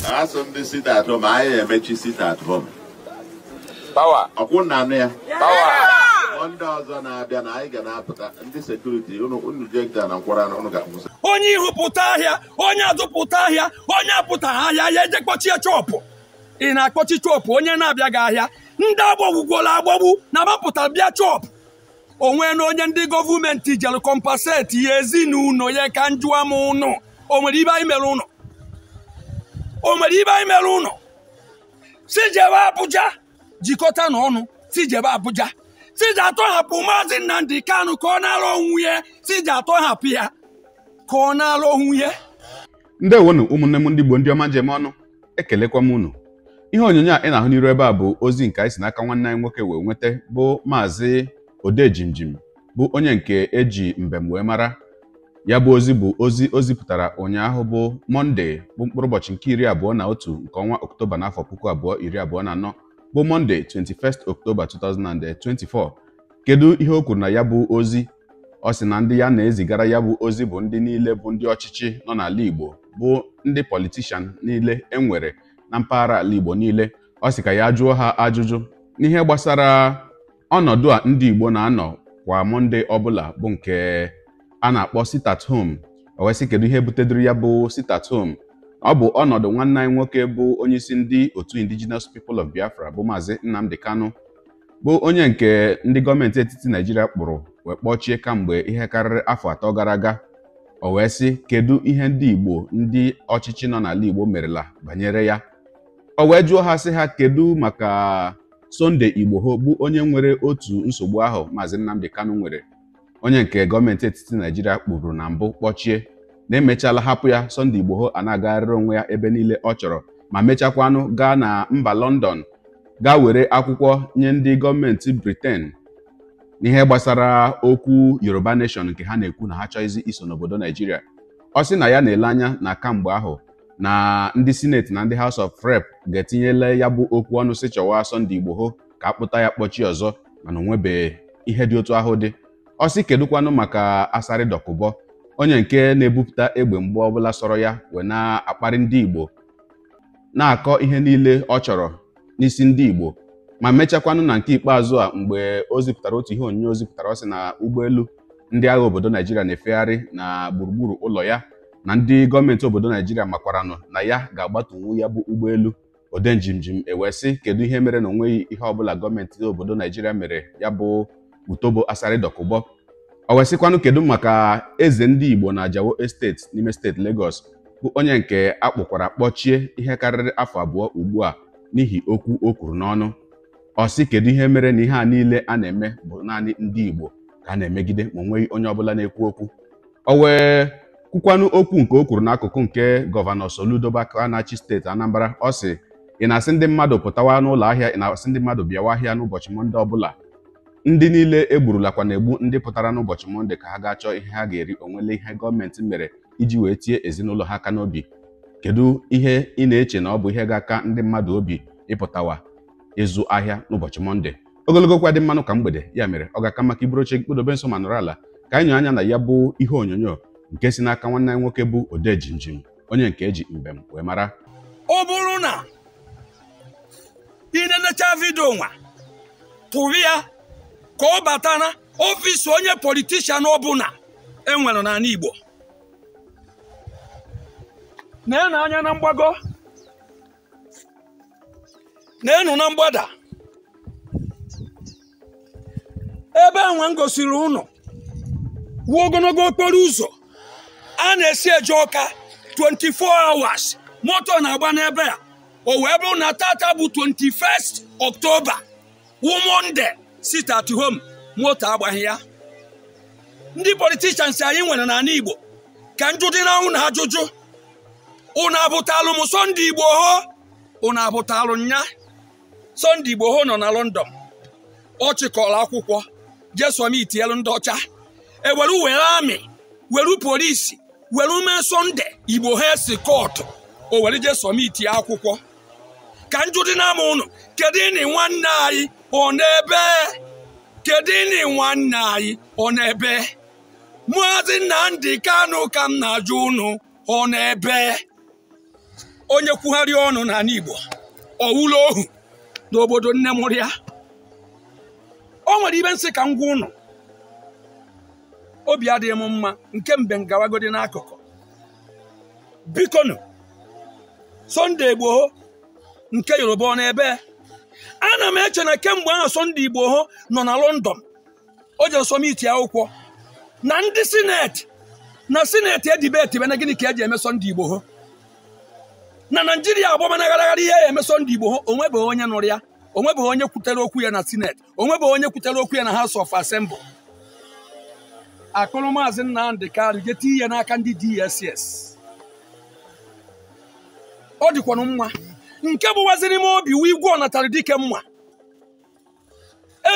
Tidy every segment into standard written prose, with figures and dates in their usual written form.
As on the sit at home, I am a sit at home. Power. I wouldn't know. Power. 1,000 and I can put this security, you know, reject and Koran on the Onye who put here, Onya do put here, Onya put here, Yakotia chopo. In a cochi chop, Onya Nabiagaya, Ndabo Gola Bobu, Namaputa Bia chop. O when Onyan the government tijal compensate, Yezinu no ye can do a mono, O Mariba Meluno. O Mariba Meluno. Sijaba Abuja, Jikota no, Sijaba Abuja. Sija to hapu mazin Nandi Kanu kona lo huye, Sija to hapia. Kona lo huye. Ndewonu ụmụnne m ndị Igbo ndị ọma njem ọnụ ekelekwa m unu. Ihe onyonyo a ị na-ahụ n'iru ebe a bụ ozi nke anyị si n'aka nwanne anyị nwoke wee nweta bụ Maazị Odejimjim bụ onye nke eji mbem wee mara. Ya bụ ozi bụ ozi o zipụtara ụnyaahụ bụ Mọnde bụ mkpụrụ ụbọchị nke 21 nke ọnwa Ọktoba n'afọ 2024 bụ Mọnde 21st October 2024. Kedu ihe o kwuru na ya bụ ozi? Ọ sị na ndị ya na-ezigara ya bụ ozi bụ ndị niile bụ ndị ọchịchị nọ n'ala Igbo bụ ndị politishan niile enwere na mpaghara ala Igbo niile. Ọ sị ka ya jụọ ha ajụjụ n'ihe gbasara ọnọdụ a ndị Igbo na-anọ kwa Mọnde ọbụla bụ nke a na-akpọ sit at home. O wee sị kedu ihe butedoro ya bụ sit at home? Ọ bụ ọnọdụ nwanne anyị nwoke bụ onyeisi ndị otu Indigenous People of Biafra bụ Maazị Nnamdi Kanu bụ onye nke ndị gọọmenti etiti Naịjirịa kpụrụ wee kpọchie kamgbe ihe karịrị afọ 3 gara aga. O wee sị kedu ihe ndị Igbo ndị ọchịchị nọ n'ala Igbo merela banyere ya. O wee jụọ ha sị ha kedu maka Sunday Igbo bụ onye nwere otu nsogbu ahụ Maazị Nnamdi Kanu nwere, onye nke gọọmenti etiti Naịjirịa kpụrụ na mbụ kpọchie, na-emechala hapụ ya Sunday Igbo a na-agagharịrị onwe ya ebe niile ọ chọrọ ma mechakwanụ gaa na mba London gaa were akwụkwọ nye ndị gọọmenti Britain n'ihe gbasara okwu Yoruba Nation nke ha na-ekwu na ha chọghịzi iso n'obodo Naịjirịa. Ọ sị na ya na-ele anya na kamgbe ahụ na ndị Senate na ndị House of Rep ga-etinyele ya bụ okwu ọnụ si chọwa Sunday Igbo ka akpụta ya kpọchi ọzọ, mana onwebeghị ihe dị otu ahụ dị. Ọ sị kedụkwanụ maka Asari Dokubo, onye nke na-ebupụta egbe mgbe ọbụla sọrọ ya wee na-akparị ndị Igbo na-akọ ihe niile ọ chọrọ n'isi ndị Igbo, ma mechakwanụ na nke ikpeazụ a mgbe o zipụtara otu ihe onyonyo o zipụtara ọ sị na ụgbọelu ndị agha obodo Naịjirịa na-efegharị na gburugburu ụlọ ya na ndị gọọmenti obodo Naịjirịa makwaranụ na ya ga-agbatunwu ya bụ ụgbọelu. Odejimjim ewee sị kedu ihe mere na onweghị ihe ọbụla gọọmenti obodo Naịjirịa mere ya bụ Utobo Asari Dokubo. O wee sịkwanụ kedu maka eze ndị Igbo na Ajawo Estate n'ime steeti Lagos bụ onye nke akpụkwara kpọchie ihe karịrị afọ 2 ugbu a n'ihi okwu o kwuru n'ọnụ. Ọ sị kedu ihe mere na ihe a niile a na-eme bụ naanị ndị Igbo ka a na-emegide ma onweghị onye ọbụla na-ekwu okwu. O wee kwukwanụ okwu nke o kwuru n'akụkụ nke gọvanọ Soludo na-achị steeti Anambra. Ọ sị ị na-asị ndị mmadụ pụtawa n'ụlọ ahịa, ị na-asị ndị mmadụ bịawa ahịa n'ụbọchị Mọnde ọbụla. Ndị niile egburulakwa na-egbu ndị pụtara n'ụbọchị Mọnde ka ha ga-achọ ihe ha ga-eri. Onwele ihe gọọmenti mere iji wee tie ezinụlọ ha aka n'obi. Kedu ihe ị na-eche na ọ bụ ihe ga-aka ndị mmadụ obi ịpụtawa ịzụ ahịa n'ụbọchị Mọnde? Ogologo kwa dị mmanụ ka mgbede, ya mere ọ ga-aka maka iburu oche kpodobe nso ma nọrọ ala ka anyị nyụ anya na ya bụ ihe onyonyo nke si n'aka nwanne anyị nwoke bụ Odejimjim, onye nke eji mbem wee mara. Ọ bụrụ na ị na-enecha vidio nwa tụrụ ya ka ọ bata na ọfịs onye politishan ọbụla enwere n'ala Igbo, na-enu anya na mgbago, na-enu na mgbada, ebe enwe m gosiri ụnụ wuo ogologo okporo ụzọ a na-esi eje Ọka 24 hours moto na-agba n'ebe a. O wee bụrụ na tata bụ 21st October Mọnde sit at home, moto agbaghị ya. Ndị politicians anyị nwere n'ala Igbo ka njụ dị na ụnụ ajụjụ, ụnụ abụtalụ m Sunday Igbo ụnụ abụtalụ nya. Sunday Igbo nọ na London, ọ chịkọrọ akwụkwọ jee summit elu ndị ọcha, ewere were amị were polisi were mee Sunday Igbo si kọtụ, o were jee summit ya akwụkwọ. Ka njụ dị na ụnụ kedu ịnị nwanne anyị ọ n'ebe? Kedu ịnị nwanne anyị ọ n'ebe? Maazị Nnamdi Kanu ka m na-ajụ ụnụ ọ n'ebe? onye kwugharị ọnụ n'ala Igbo ọwụla ohu n'obodo nne mụrụ ya. O nwere ibe nsị ka ngwa ụnụ obi adịghị m mma nke mbe ngawagodi n'akụkụ. Bikonu Sunday Igbo nke Yoruba ọ na-ebe ana m eche na kemgbe ahụ Sunday Igbo nọ na London o jere sọmiti akwụkwọ na ndị sineti edibeti be na gịnị ka eji eme Sunday Igbo na Nigeria agbamanaghara ihe eme Sunday Igbo onwebe onye nụrụ ya, onwebe onye kwutere okwu ya na sineti, onwebe onye kwutere okwu ya na House of Assembly. Akụrụ Maazị Nnamdi Kanu gete ihe n'aka ndị DSS. Ọ dịkwanụ mma nke bụ waziri m obi wu igwe ọnatara dike mma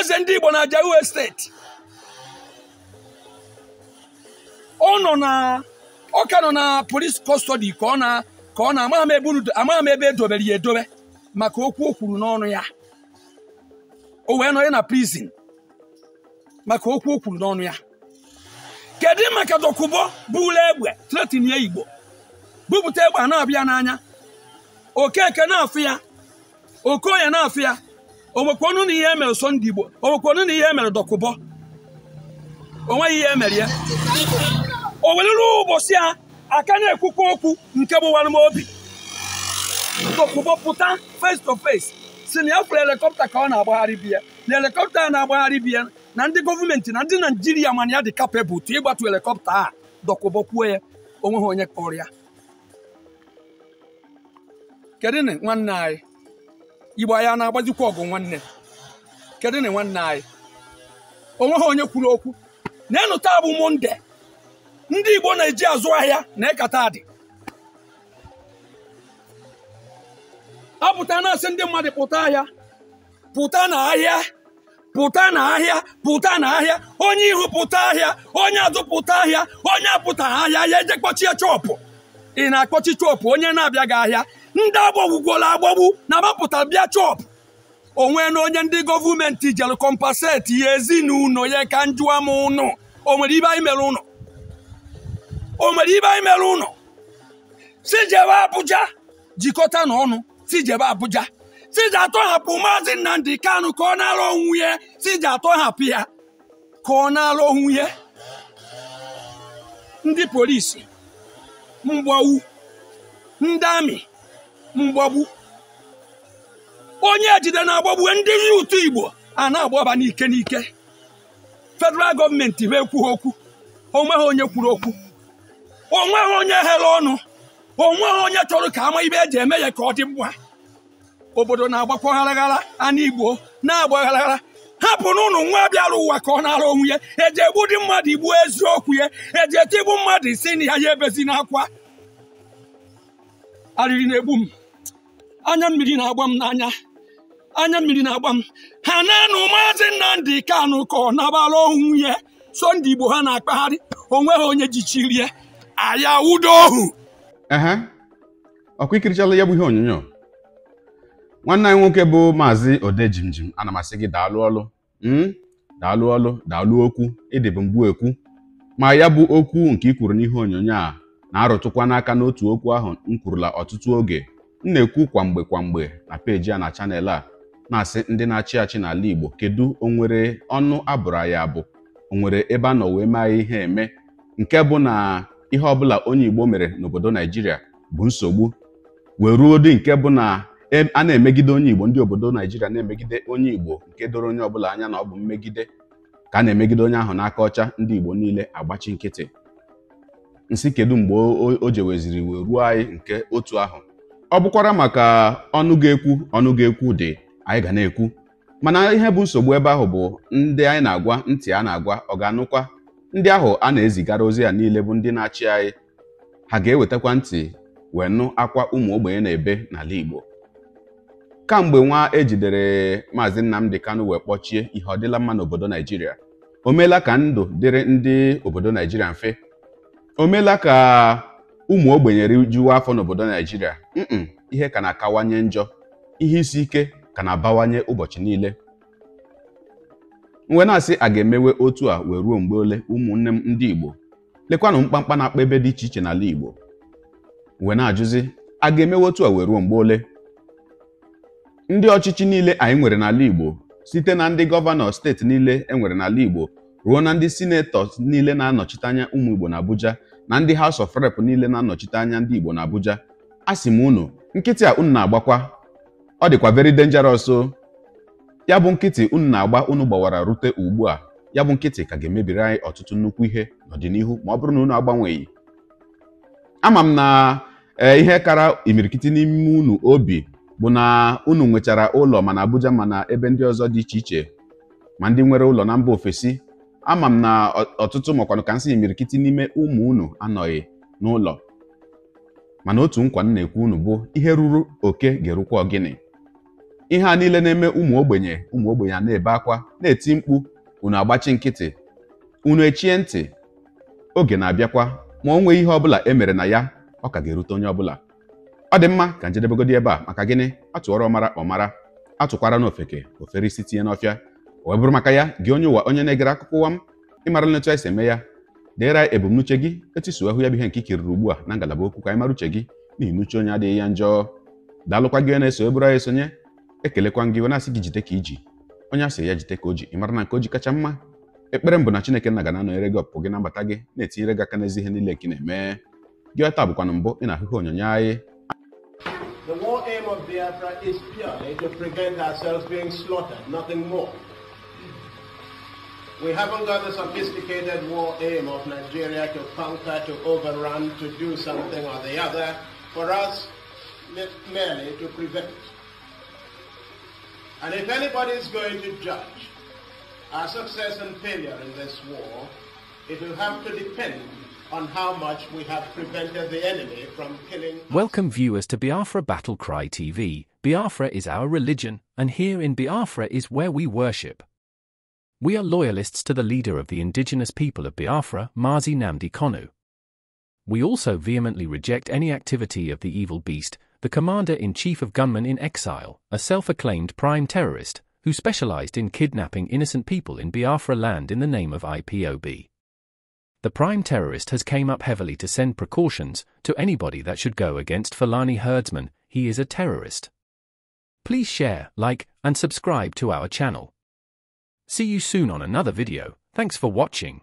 eze ndị Igbo na Ajawu steeti. Ọ ka nọ na police custody ka ọ na amaghị m ebe edobere ya edobe maka okwu o kwuru n'ọnụ ya. O wee nọ ya na prison maka okwu o kwuru n'ọnụ ya. Kedu maka Dokubo bụrụ egbe threaten ya Igbo bupụta egbe a na-abịa n'anya Okeke na-afụ ya, Okoye na-afụ ya, onwekwanu na ihe mere Sunday Igbo, onwekwanu na ihe mere Dokubo, onweghị ihe mere ya. O weluru ụbọchị a aka na-ekwukwa okwu nke gbụwara m obi. Dokubo pụta face to face si na ya fụrụ helikọpta ka ọ na-agbagharị biya na helikọpta a na-agbagharị biya na ndị gọọmenti na ndị Naijiria mana ya dị capable tụ ịgbatu helikọpta a. Dokubo kwuo ya onweghị onye kọrọ ya. Kedu na nwanne anyị Igbo ya na-agbazikwa ọgụ nwanne? Kedu na nwanne anyị onweghị onye kwuru okwu? Na-enu taa bụ Monde ndị Igbo na-eji azụ ahịa na ekata dị apụta na-asị ndị mmadụ pụta ahịa, pụta na ahịa, pụta na ahịa, pụta na ahịa, onye ihu pụta ahịa, onye azụ pụta ahịa, onye apụta ahịa ya eje kpọchie chọpụ. Ị na-akpọchi chọpụ onye na-abịaghị ahịa. Ndị agbọgbugwola agbọgbu na mapụta bịa chọpụ. Onwe na onye ndị gọọmenti jere kọmpaseti ya ezinụlọ ya ka njụa m ụnụ o nwere ibe anyị mere ụnụ? O nwere ibe anyị mere ụnụ? Si jebe Abuja jikọta n'ọnụ, si jebe Abuja, si je atọhapụ Maazị Nnamdi Kanu ka ọ na-alụ onwe ya, si je atọhapụ ya ka ọ na-alụ onwe ya. Ndị polisi mgbagbu, ndị amị mgbagbu, onye ejide na-agbagbu ndị yutu Igbo a na-agbaba n'ike n'ike. Federal gọọmenti bụ ekwughị okwu, onweghị onye kwuru okwu, onweghị onye ghere ọnụ, onweghị onye chọrọ ka ama ibe eji eme ya ka ọ dị mma. Obodo na-agbakwa gharaghara, ana Igbo na-agba gharaghara. Hapụ n'ụnụ nwa bịara ụwa ka ọ na-arụ onwe ya, eji egbu dị mmadụ igbu eziokwu ya, eji etigbu mmadụ isi na ya ebezi n'akwa. Arịrị na-egbu m, anya mmiri na-agba m n'anya, anya mmiri na-agba m. Ha na-anụ Maazị Nnamdi Kanu ka ọ nabara onwe ya. Sunday Igbo ha na-akpagharị, onweghị onye jichiri ya, aya wudo ohu. Ọkwa ikirichala ya bụ ihe onyonyo. Nwanne anyị nwoke bụ Maazị Odejimjim, ana m asị gị daalụ ọlụ, daalụ ọlụ, daalụ okwu, ịdịbụ mgbu ekwu. Ma ya bụ okwu nke i kwuru n'ihe onyonyo a na-arụtụkwa n'aka n'otu okwu ahụ m kwurula ọtụtụ oge. M na-ekwu kwamgbe na peji a na chanel a na-asị ndị na-achị achị n'ala Igbo kedu onwere ọnụ abụrụ ya abụ, onwere ebe a nọ wee maa ihe eme nke bụ na ihe ọbụla onye Igbo mere n'obodo Naijiria bụ nsogbu, wee ruo dị nke bụ na a na-emegide onye Igbo, ndị obodo Naijiria na-emegide onye Igbo nke doro onye ọbụla anya na ọ bụ mmegide ka a na-emegide onye ahụ n'aka ọcha, ndị Igbo niile agbachi nkịtị. Nsị kedu mgbe o jeweziri wee ruo anyị nke otu ahụ? Ọ bụkwara maka ọnụ ga-ekwu dị, anyị ga na-ekwu, mana ihe bụ nsogbu ebe ahụ bụ ndị anyị na-agwa, ntị a na-agwa ọ ga-anụkwa. Ndị ahụ a na-ezigara ozi ya niile bụ ndị na-achị anyị, ha ga-ewetakwa ntị wee nụ akwa ụmụ ogbenye na-ebe n'ala Igbo. Kamgbe nwa ejidere Maazị Nnamdi Kanu wee kpọchie, ihe ọ dịla mma n'obodo Naijiria? O meela ka ndụ dịrị ndị obodo Naijiria mfe? O meela ka ụmụ ogbenye rijuo afọ n'obodo Naijiria? Ihe ka na-akawanye njọ, ihe isi ike ka na-abawanye ụbọchị niile. Mwe na-asị a ga-emewe otu a wee ruo mgbe ole? Ụmụnne m ndị Igbo, lekwanụ mkpamkpa na-akpa ebe dị iche iche n'ala Igbo. Mwe na-ajụzi a ga-emewe otu a wee ruo mgbe ole? Ndị ọchịchị niile anyị nwere n'ala Igbo, site na ndị gọvanọ steeti niile e nwere n'ala Igbo ruo na ndị sinetọs niile na-anọchite anya ụmụ Igbo n'Abuja na ndị House of Rep niile na-anọchite anya ndị Igbo n'Abuja, a sị m unu, nkịtị a unu na-agbakwa ọ dịkwa very dangerous o. Ya bụ nkịtị unu na-agba unu gbawara rute ugbu a, ya bụ nkịtị ka ga-emebiri anyị ọtụtụ nnukwu ihe n'ọdịnihu ma ọ bụrụ na unu agbanweghị. Ama m na ihe kara imirikiti n'ime unu obi bụ na unu nwechara ụlọ ma na Abuja ma na ebe ndị ọzọ dị iche iche, ma ndị nwere ụlọ na mba ofesi. Ama m na ọtụtụ makwanụ ka nsị imirikiti n'ime ụmụ unu anọghị n'ụlọ, mana otu nkwa m na-ekwu unu bụ ihe ruru oke ga-erukwa ogini. Ihe a niile na-eme ụmụ ogbenye a na-ebe akwa na-eti mkpu, unu agbachi nkịtị, unu echie ntị. Oge na-abịakwa ma o nwee ihe ọbụla e mere na ya, ọ ka ga-erute onye ọbụla. Ọ dị mma ka njedebegodi ebe a, maka gịnị? Atụọrọ ọmara ọmara, atụkwara n'ofeke ofere isi tinye n'ọfịa. O wee bụrụ maka ya, gị onye ụwa onye na-egere akụkọ ụwa m, ịmara etu anyị si eme ya, deere ebumnuche gị, etisuo ahụ ya bụ ihe nke ikiriri ugbu a na ngalaba okwu ka anyị mara uche gị, n'ihi na uche onye adịghị ya njọ. Daalụkwa gị na-eso eburu anyị esonye, ekelekwa gị na-asị gị jide ka iji, onye asị ya jide ka o ji, ịmara na nke o ji kacha mma. Ekpere mbụ na Chineke nna ga na-anọnyere gị ọpụpụ gị na mbata gị, na-etinyere gị aka n'ezi ihe niile nke na-eme. Gị ọta bụkwanụ mbụ ị na-ahụ ihe onyonyo anyị. The war aim of Biafra is purely to prevent ourselves being slaughtered, nothing more. We haven't got the sophisticated war aim of Nigeria to conquer, to overrun, to do something or the other. For us, merely to prevent. And if anybody is going to judge our success and failure in this war, it will have to depend on how much we have prevented the enemy from killing us. Welcome viewers to Biafra Battle Cry TV. Biafra is our religion, and here in Biafra is where we worship. We are loyalists to the leader of the indigenous people of Biafra, Mazi Nnamdi Kanu. We also vehemently reject any activity of the evil beast, the commander-in-chief of gunmen in exile, a self-acclaimed prime terrorist, who specialized in kidnapping innocent people in Biafra land in the name of IPOB. The prime terrorist has came up heavily to send precautions to anybody that should go against Fulani herdsmen. He is a terrorist. Please share, like, and subscribe to our channel. See you soon on another video. Thanks for watching.